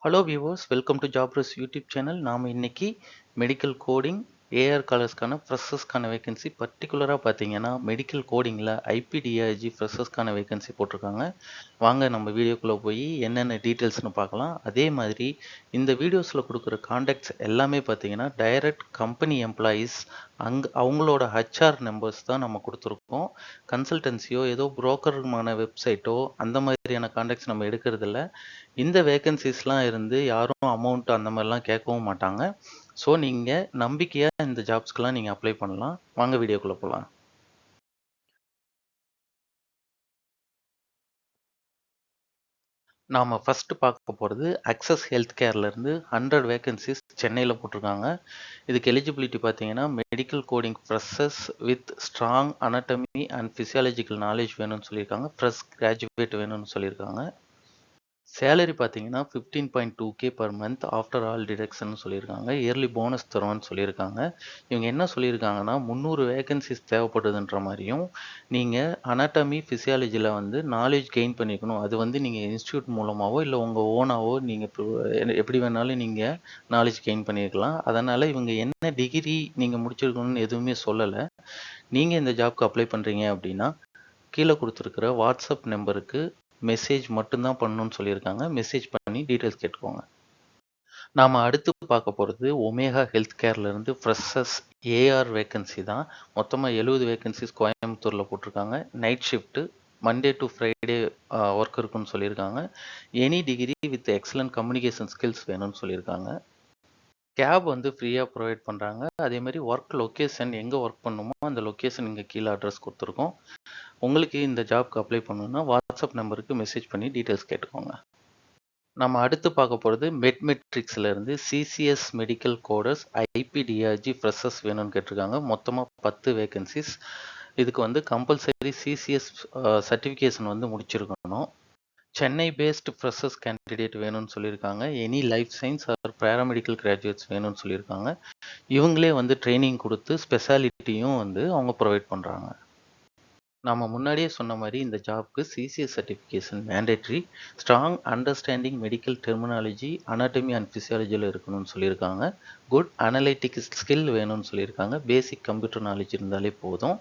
Hello viewers, welcome to ஜாப்ரஸ் YouTube channel. நாம் இன்னைக்கு மெடிக்கல் கோடிங் ஏஆர் காலர்ஸ்க்கான ஃப்ரெஷர்ஸ்க்கான வேகன்சி, பர்டிகுலராக பார்த்தீங்கன்னா மெடிக்கல் கோடிங்கில் ஐபிடிஐஜி ஃப்ரெஷர்ஸ்க்கான வேகன்சி போட்டிருக்காங்க. வாங்க நம்ம வீடியோக்குள்ளே போய் என்னென்ன டீட்டெயில்ஸ்னு பார்க்கலாம். அதே மாதிரி இந்த வீடியோஸில் கொடுக்குற காண்டாக்ட்ஸ் எல்லாமே பார்த்தீங்கன்னா டைரக்ட் கம்பெனி எம்ப்ளாயீஸ், அவங்களோட ஹெச்ஆர் நம்பர்ஸ் தான் நம்ம கொடுத்துருக்கோம். கன்சல்டன்சியோ ஏதோ புரோக்கருமான வெப்சைட்டோ அந்த மாதிரியான காண்டாக்ட்ஸ் நம்ம எடுக்கிறதில்ல. இந்த வேகன்சிஸ்லாம் இருந்து யாரும் அமௌண்ட் அந்த மாதிரிலாம் கேட்கவும் மாட்டாங்க. ஸோ நீங்கள் நம்பிக்கையாக இந்த ஜாப்ஸ்க்கெலாம் நீங்கள் அப்ளை பண்ணலாம். வாங்க வீடியோக்குள்ளே போகலாம். நாம் ஃபஸ்ட்டு பார்க்க போகிறது அக்சஸ் ஹெல்த் கேர்லேருந்து 100 வேகன்சிஸ் சென்னையில் போட்டிருக்காங்க. இதுக்கு எலிஜிபிலிட்டி பார்த்தீங்கன்னா medical coding freshers with strong anatomy and physiological knowledge வேணும்னு சொல்லியிருக்காங்க. ஃப்ரெஷ் கிராஜுவேட் வேணும்னு சொல்லியிருக்காங்க. சேலரி பார்த்தீங்கன்னா 15.2K per month after all deduction சொல்லியிருக்காங்க. இயர்லி போனஸ் தருவான்னு சொல்லியிருக்காங்க. இவங்க என்ன சொல்லியிருக்காங்கன்னா 300 வேகன்சிஸ் தேவைப்படுதுன்ற மாதிரியும், நீங்கள் அனாட்டமி ஃபிசியாலஜியில் வந்து நாலேஜ் கெயின் பண்ணிக்கணும். அது வந்து நீங்கள் இன்ஸ்டியூட் மூலமாகவோ இல்லை உங்கள் ஓனாவோ நீங்கள் எப்படி வேணாலும் நீங்கள் நாலேஜ் கெயின் பண்ணியிருக்கலாம். அதனால் இவங்க என்ன டிகிரி நீங்கள் முடிச்சிருக்கணும்னு எதுவுமே சொல்லலை. நீங்கள் இந்த ஜாப்க்கு அப்ளை பண்ணுறீங்க அப்படின்னா கீழே கொடுத்துருக்குற வாட்ஸ்அப் நம்பருக்கு மெசேஜ் மட்டும்தான் பண்ணணும்னு சொல்லியிருக்காங்க. மெசேஜ் பண்ணி டீட்டெயில்ஸ் கேட்டுக்கோங்க. நாம் அடுத்து பார்க்க போகிறது ஒமேகா ஹெல்த் கேர்லேருந்து ஃப்ரெஷர்ஸ் ஏஆர் வேகன்சி தான். மொத்தமாக 70 வேகன்சிஸ் கோயம்புத்தூரில் போட்டிருக்காங்க. Night shift, Monday to Friday work இருக்குன்னு சொல்லியிருக்காங்க. Any degree with excellent communication skills வேணும்னு சொல்லியிருக்காங்க. கேப் வந்து ஃப்ரீயாக ப்ரொவைட் பண்ணுறாங்க. அதேமாதிரி ஒர்க் லொக்கேஷன் எங்கே ஒர்க் பண்ணணுமோ அந்த லொக்கேஷன் இங்கே கீழே அட்ரஸ் கொடுத்துருக்கோம். உங்களுக்கு இந்த ஜாப்க்கு அப்ளை பண்ணணும்னா வாட்ஸ்அப் நம்பருக்கு மெசேஜ் பண்ணி டீட்டெயில்ஸ் கேட்டுக்கோங்க. நம்ம அடுத்து பார்க்க போகிறது மெட்மெட்ரிக்ஸ்லேருந்து சிசிஎஸ் மெடிக்கல் கோடர்ஸ் ஐபிடிஆர்ஜி ஃப்ரெஷர்ஸ் வேணும்னு கேட்டிருக்காங்க. மொத்தமாக 10 வேகன்சிஸ். இதுக்கு வந்து கம்பல்சரி சிசிஎஸ் சர்டிஃபிகேஷன் வந்து முடிச்சிருக்கணும். சென்னை பேஸ்ட் ஃப்ரெஷர்ஸ் கேண்டிடேட் வேணும்னு சொல்லியிருக்காங்க. Any life science or paramedical graduates வேணும்னு சொல்லியிருக்காங்க. இவங்களே வந்து ட்ரைனிங் கொடுத்து ஸ்பெஷாலிட்டியும் வந்து அவங்க ப்ரொவைட் பண்ணுறாங்க. நம்ம முன்னாடியே சொன்ன மாதிரி இந்த ஜாப்க்கு CCS certification mandatory. Strong understanding medical terminology, anatomy and ஃபிசியாலஜியில் இருக்கணும்னு சொல்லியிருக்காங்க. குட் அனலைட்டிக் ஸ்கில் வேணும்னு சொல்லியிருக்காங்க. பேசிக் கம்ப்யூட்டர் நாலேஜ் இருந்தாலே போதும்.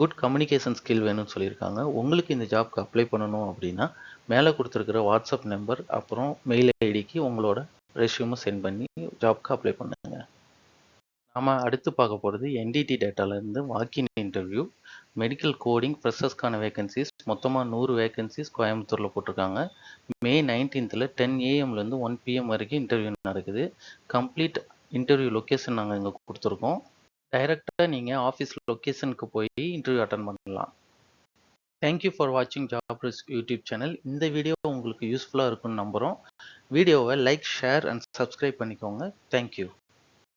குட் கம்யூனிகேஷன் ஸ்கில் வேணும்னு சொல்லியிருக்காங்க. உங்களுக்கு இந்த ஜாப்க்கு அப்ளை பண்ணணும் அப்படின்னா மேலே கொடுத்துருக்கிற வாட்ஸ்அப் நம்பர் அப்புறம் மெயில் ஐடிக்கு உங்களோட ரெஸ்யூமை சென்ட் பண்ணி ஜாப்க்கு அப்ளை பண்ணுங்க. நம்ம அடுத்து பார்க்க போகிறது என்டிடி டேட்டாலேருந்து வாக்கின் இன்டர்வியூ மெடிக்கல் கோடிங் ஃப்ரெஷர்ஸ்க்கான வேகன்சிஸ். மொத்தமாக 100 வேகன்சிஸ் கோயம்புத்தூரில் போட்டிருக்காங்க. May 19th 10 AM to 1 PM வரைக்கும் இன்டர்வியூ நடக்குது. கம்ப்ளீட் இன்டர்வியூ லொக்கேஷன் நாங்கள் இங்கே கொடுத்துருக்கோம். டைரெக்டாக நீங்கள் ஆஃபீஸ் லொக்கேஷனுக்கு போய் இன்டர்வியூ அட்டன் பண்ணலாம். தேங்க்யூ ஃபார் வாட்சிங் ஜாப்ரஸ் யூடியூப் சேனல். இந்த வீடியோ உங்களுக்கு யூஸ்ஃபுல்லாக இருக்கும்னு நம்புகிறோம். வீடியோவை லைக், ஷேர் அண்ட் சப்ஸ்கிரைப் பண்ணிக்கோங்க. தேங்க்யூ.